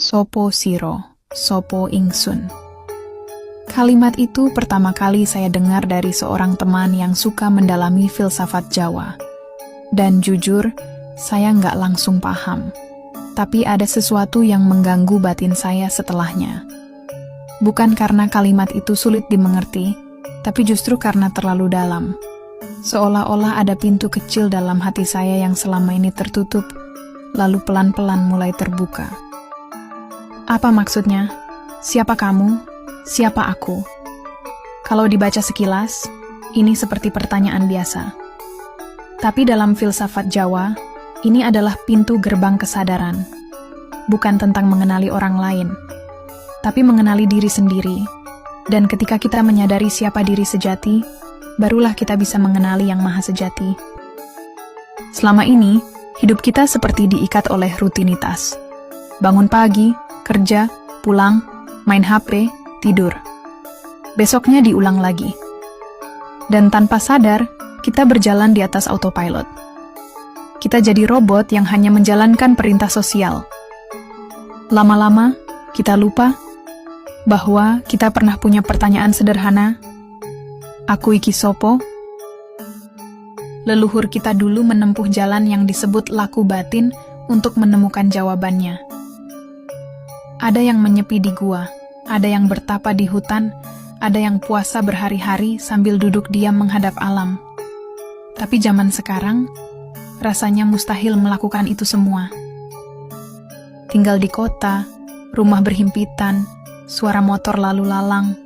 Sopo siro, sopo ingsun. Kalimat itu pertama kali saya dengar dari seorang teman yang suka mendalami filsafat Jawa. Dan jujur, saya nggak langsung paham. Tapi ada sesuatu yang mengganggu batin saya setelahnya. Bukan karena kalimat itu sulit dimengerti, tapi justru karena terlalu dalam. Seolah-olah ada pintu kecil dalam hati saya yang selama ini tertutup, lalu pelan-pelan mulai terbuka. Apa maksudnya? Siapa kamu? Siapa aku? Kalau dibaca sekilas, ini seperti pertanyaan biasa. Tapi dalam filsafat Jawa, ini adalah pintu gerbang kesadaran. Bukan tentang mengenali orang lain, tapi mengenali diri sendiri. Dan ketika kita menyadari siapa diri sejati, barulah kita bisa mengenali yang maha sejati. Selama ini, hidup kita seperti diikat oleh rutinitas. Bangun pagi, kerja, pulang, main HP, tidur. Besoknya diulang lagi. Dan tanpa sadar, kita berjalan di atas autopilot. Kita jadi robot yang hanya menjalankan perintah sosial. Lama-lama, kita lupa bahwa kita pernah punya pertanyaan sederhana. Aku iki sopo? Leluhur kita dulu menempuh jalan yang disebut laku batin untuk menemukan jawabannya. Ada yang menyepi di gua, ada yang bertapa di hutan, ada yang puasa berhari-hari sambil duduk diam menghadap alam. Tapi zaman sekarang, rasanya mustahil melakukan itu semua. Tinggal di kota, rumah berhimpitan, suara motor lalu lalang.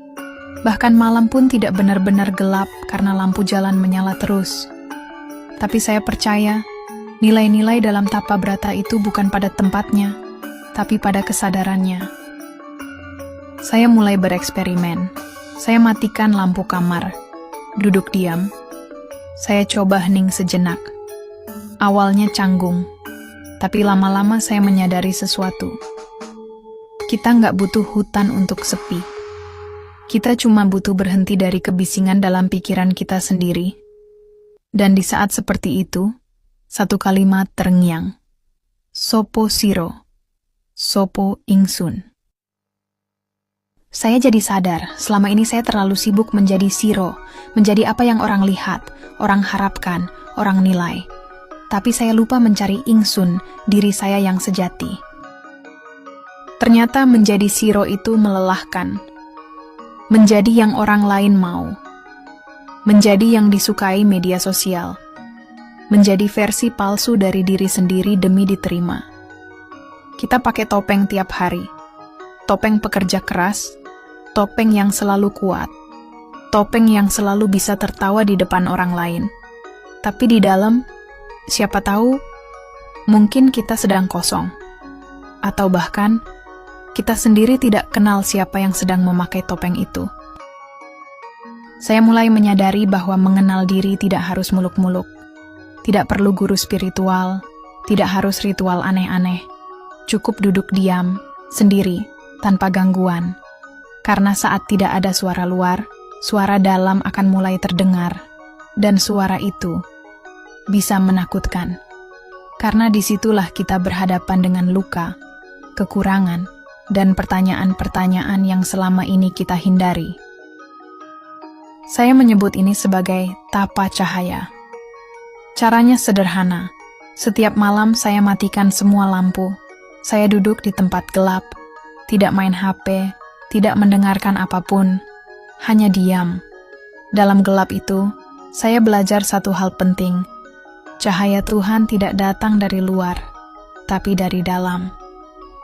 Bahkan malam pun tidak benar-benar gelap karena lampu jalan menyala terus. Tapi saya percaya, nilai-nilai dalam tapa brata itu bukan pada tempatnya, tapi pada kesadarannya. Saya mulai bereksperimen. Saya matikan lampu kamar, duduk diam. Saya coba hening sejenak. Awalnya canggung, tapi lama-lama saya menyadari sesuatu. Kita nggak butuh hutan untuk sepi. Kita cuma butuh berhenti dari kebisingan dalam pikiran kita sendiri. Dan di saat seperti itu, satu kalimat terngiang. Sopo siro, sopo ingsun. Saya jadi sadar, selama ini saya terlalu sibuk menjadi siro, menjadi apa yang orang lihat, orang harapkan, orang nilai. Tapi saya lupa mencari ingsun, diri saya yang sejati. Ternyata menjadi siro itu melelahkan. Menjadi yang orang lain mau. Menjadi yang disukai media sosial. Menjadi versi palsu dari diri sendiri demi diterima. Kita pakai topeng tiap hari. Topeng pekerja keras, topeng yang selalu kuat, topeng yang selalu bisa tertawa di depan orang lain. Tapi di dalam, siapa tahu, mungkin kita sedang kosong. Atau bahkan, kita sendiri tidak kenal siapa yang sedang memakai topeng itu. Saya mulai menyadari bahwa mengenal diri tidak harus muluk-muluk. Tidak perlu guru spiritual, tidak harus ritual aneh-aneh. Cukup duduk diam, sendiri, tanpa gangguan. Karena saat tidak ada suara luar, suara dalam akan mulai terdengar. Dan suara itu bisa menakutkan. Karena disitulah kita berhadapan dengan luka, kekurangan, dan pertanyaan-pertanyaan yang selama ini kita hindari. Saya menyebut ini sebagai tapa cahaya. Caranya sederhana. Setiap malam saya matikan semua lampu. Saya duduk di tempat gelap, tidak main HP, tidak mendengarkan apapun, hanya diam. Dalam gelap itu, saya belajar satu hal penting. Cahaya Tuhan tidak datang dari luar, tapi dari dalam.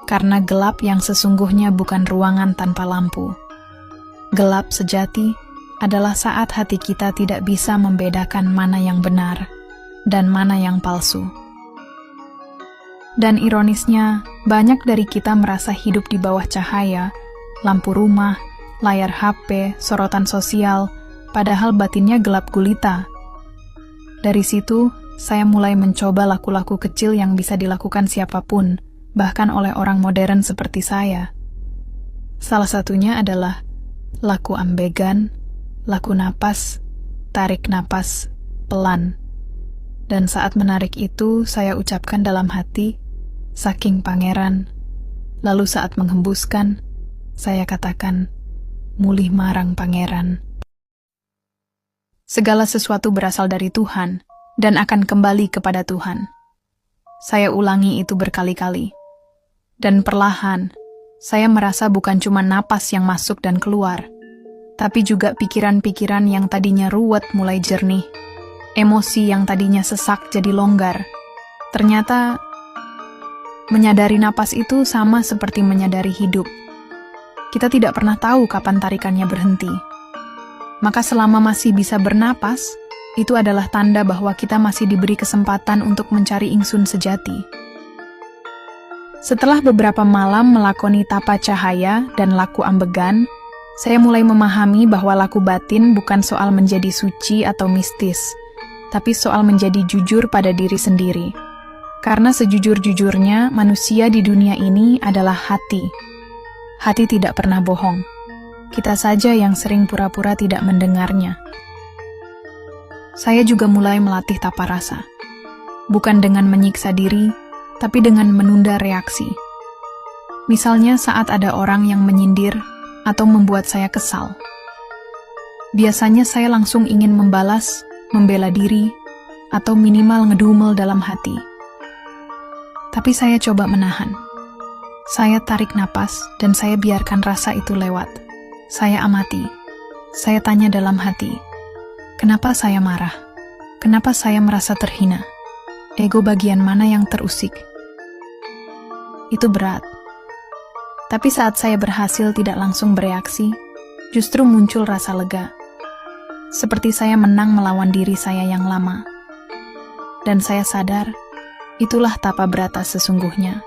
Karena gelap yang sesungguhnya bukan ruangan tanpa lampu. Gelap sejati adalah saat hati kita tidak bisa membedakan mana yang benar dan mana yang palsu. Dan ironisnya, banyak dari kita merasa hidup di bawah cahaya, lampu rumah, layar HP, sorotan sosial, padahal batinnya gelap gulita. Dari situ, saya mulai mencoba laku-laku kecil yang bisa dilakukan siapapun, bahkan oleh orang modern seperti saya. Salah satunya adalah laku ambegan, laku napas, tarik napas, pelan. Dan saat menarik itu, saya ucapkan dalam hati, saking pangeran, Lalu saat menghembuskan, saya katakan, mulih marang pangeran. Segala sesuatu berasal dari Tuhan dan akan kembali kepada Tuhan. Saya ulangi itu berkali-kali. Dan perlahan, saya merasa bukan cuma napas yang masuk dan keluar, tapi juga pikiran-pikiran yang tadinya ruwet mulai jernih, emosi yang tadinya sesak jadi longgar. Ternyata, menyadari napas itu sama seperti menyadari hidup. Kita tidak pernah tahu kapan tarikannya berhenti. Maka selama masih bisa bernapas, itu adalah tanda bahwa kita masih diberi kesempatan untuk mencari ingsun sejati. Setelah beberapa malam melakoni tapa cahaya dan laku ambegan, saya mulai memahami bahwa laku batin bukan soal menjadi suci atau mistis, tapi soal menjadi jujur pada diri sendiri. Karena sejujur-jujurnya, manusia di dunia ini adalah hati. Hati tidak pernah bohong. Kita saja yang sering pura-pura tidak mendengarnya. Saya juga mulai melatih tapa rasa. Bukan dengan menyiksa diri, tapi dengan menunda reaksi. Misalnya saat ada orang yang menyindir atau membuat saya kesal. Biasanya saya langsung ingin membalas, membela diri, atau minimal ngedumel dalam hati. Tapi saya coba menahan. Saya tarik napas dan saya biarkan rasa itu lewat. Saya amati. Saya tanya dalam hati, kenapa saya marah? Kenapa saya merasa terhina? Ego bagian mana yang terusik? Itu berat. Tapi saat saya berhasil tidak langsung bereaksi, justru muncul rasa lega. Seperti saya menang melawan diri saya yang lama. Dan saya sadar, itulah tapa brata sesungguhnya.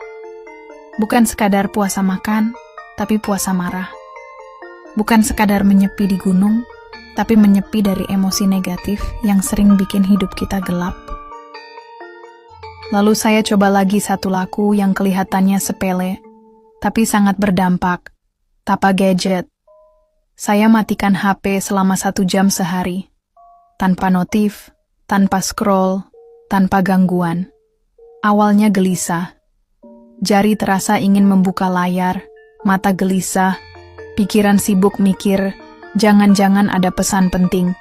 Bukan sekadar puasa makan, tapi puasa marah. Bukan sekadar menyepi di gunung, tapi menyepi dari emosi negatif yang sering bikin hidup kita gelap. Lalu saya coba lagi satu laku yang kelihatannya sepele, tapi sangat berdampak. Tapa gadget. Saya matikan HP selama 1 jam sehari. Tanpa notif, tanpa scroll, tanpa gangguan. Awalnya gelisah. Jari terasa ingin membuka layar, mata gelisah, pikiran sibuk mikir, jangan-jangan ada pesan penting.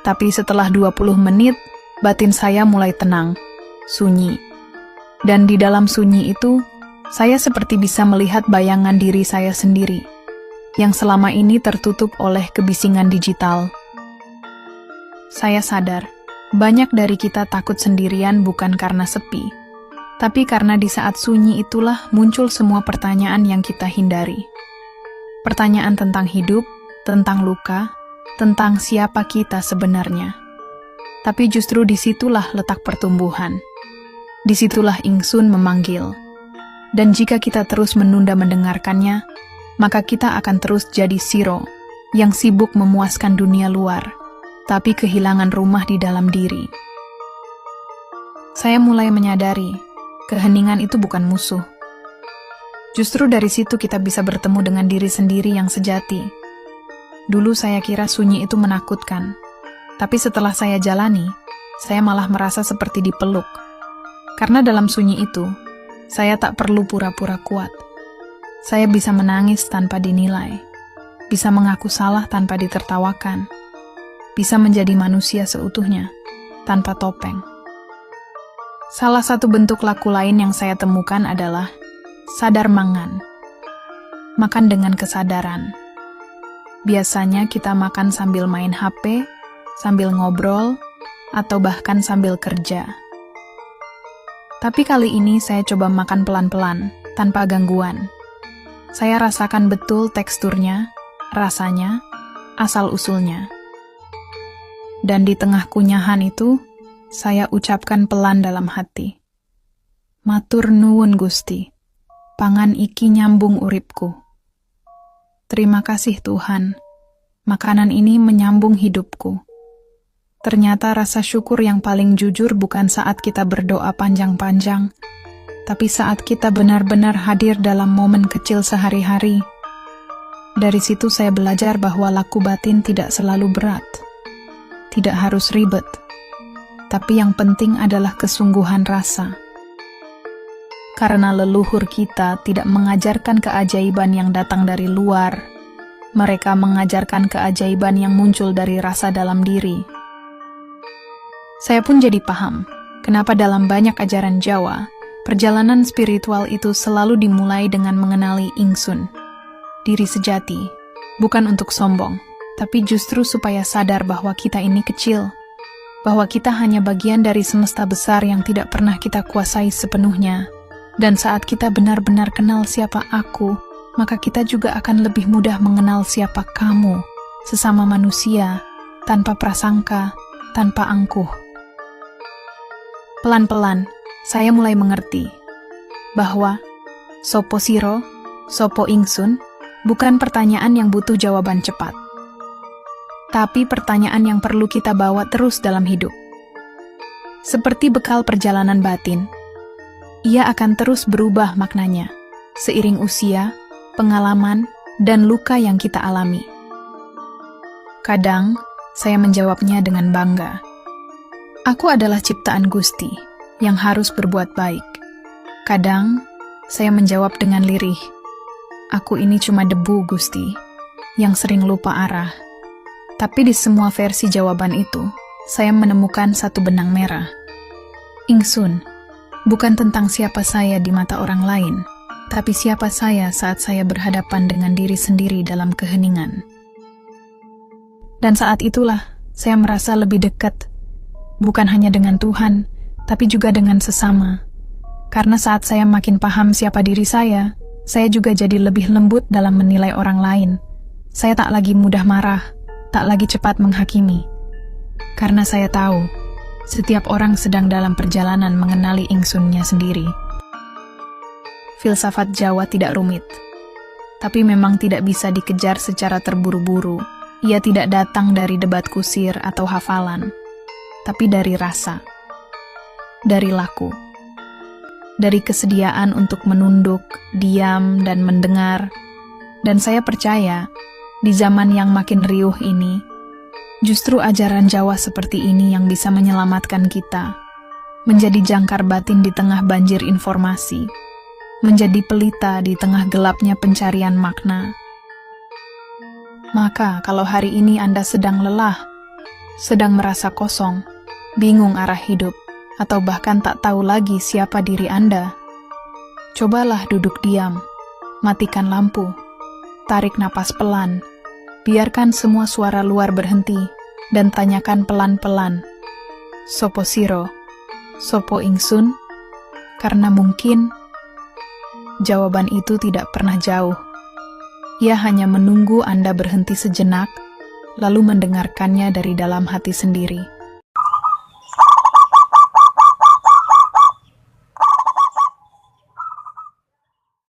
Tapi setelah 20 menit, batin saya mulai tenang, sunyi. Dan di dalam sunyi itu, saya seperti bisa melihat bayangan diri saya sendiri, yang selama ini tertutup oleh kebisingan digital. Saya sadar, banyak dari kita takut sendirian bukan karena sepi, tapi karena di saat sunyi itulah muncul semua pertanyaan yang kita hindari. Pertanyaan tentang hidup, tentang luka, tentang siapa kita sebenarnya. Tapi justru disitulah letak pertumbuhan. Disitulah ingsun memanggil. Dan jika kita terus menunda mendengarkannya, maka kita akan terus jadi Siro, yang sibuk memuaskan dunia luar, tapi kehilangan rumah di dalam diri. Saya mulai menyadari, keheningan itu bukan musuh. Justru dari situ kita bisa bertemu dengan diri sendiri yang sejati. Dulu saya kira sunyi itu menakutkan, tapi setelah saya jalani, saya malah merasa seperti dipeluk. Karena dalam sunyi itu, saya tak perlu pura-pura kuat. Saya bisa menangis tanpa dinilai, bisa mengaku salah tanpa ditertawakan, bisa menjadi manusia seutuhnya, tanpa topeng. Salah satu bentuk laku lain yang saya temukan adalah sadar mangan. Makan dengan kesadaran. Biasanya kita makan sambil main HP, sambil ngobrol, atau bahkan sambil kerja. Tapi kali ini saya coba makan pelan-pelan, tanpa gangguan. Saya rasakan betul teksturnya, rasanya, asal-usulnya. Dan di tengah kunyahan itu, saya ucapkan pelan dalam hati. Matur nuwun Gusti, pangan iki nyambung uripku. Terima kasih Tuhan, makanan ini menyambung hidupku. Ternyata rasa syukur yang paling jujur bukan saat kita berdoa panjang-panjang, tapi saat kita benar-benar hadir dalam momen kecil sehari-hari. Dari situ saya belajar bahwa laku batin tidak selalu berat, tidak harus ribet, tapi yang penting adalah kesungguhan rasa. karena leluhur kita tidak mengajarkan keajaiban yang datang dari luar. Mereka mengajarkan keajaiban yang muncul dari rasa dalam diri. Saya pun jadi paham, kenapa dalam banyak ajaran Jawa, perjalanan spiritual itu selalu dimulai dengan mengenali ingsun, diri sejati, bukan untuk sombong, tapi justru supaya sadar bahwa kita ini kecil, bahwa kita hanya bagian dari semesta besar yang tidak pernah kita kuasai sepenuhnya. Dan saat kita benar-benar kenal siapa aku, maka kita juga akan lebih mudah mengenal siapa kamu, sesama manusia, tanpa prasangka, tanpa angkuh. Pelan-pelan, saya mulai mengerti bahwa sopo siro, sopo ingsun, bukan pertanyaan yang butuh jawaban cepat, tapi pertanyaan yang perlu kita bawa terus dalam hidup. Seperti bekal perjalanan batin, ia akan terus berubah maknanya, seiring usia, pengalaman, dan luka yang kita alami. Kadang, saya menjawabnya dengan bangga. Aku adalah ciptaan Gusti, yang harus berbuat baik. Kadang, saya menjawab dengan lirih. Aku ini cuma debu, Gusti, yang sering lupa arah. Tapi di semua versi jawaban itu, saya menemukan satu benang merah. Ingsun, bukan tentang siapa saya di mata orang lain, tapi siapa saya saat saya berhadapan dengan diri sendiri dalam keheningan. Dan saat itulah, saya merasa lebih dekat, bukan hanya dengan Tuhan, tapi juga dengan sesama. Karena saat saya makin paham siapa diri saya juga jadi lebih lembut dalam menilai orang lain. Saya tak lagi mudah marah, tak lagi cepat menghakimi. Karena saya tahu, setiap orang sedang dalam perjalanan mengenali ingsunnya sendiri. Filsafat Jawa tidak rumit, tapi memang tidak bisa dikejar secara terburu-buru. Ia tidak datang dari debat kusir atau hafalan, tapi dari rasa, dari laku, dari kesediaan untuk menunduk, diam, dan mendengar. Dan saya percaya, di zaman yang makin riuh ini, justru ajaran Jawa seperti ini yang bisa menyelamatkan kita, menjadi jangkar batin di tengah banjir informasi, menjadi pelita di tengah gelapnya pencarian makna. Maka kalau hari ini Anda sedang lelah, sedang merasa kosong, bingung arah hidup, atau bahkan tak tahu lagi siapa diri Anda, cobalah duduk diam, matikan lampu, tarik napas pelan, biarkan semua suara luar berhenti, dan tanyakan pelan-pelan, sopo siro, sopo ingsun, karena mungkin jawaban itu tidak pernah jauh. Ia hanya menunggu Anda berhenti sejenak, lalu mendengarkannya dari dalam hati sendiri.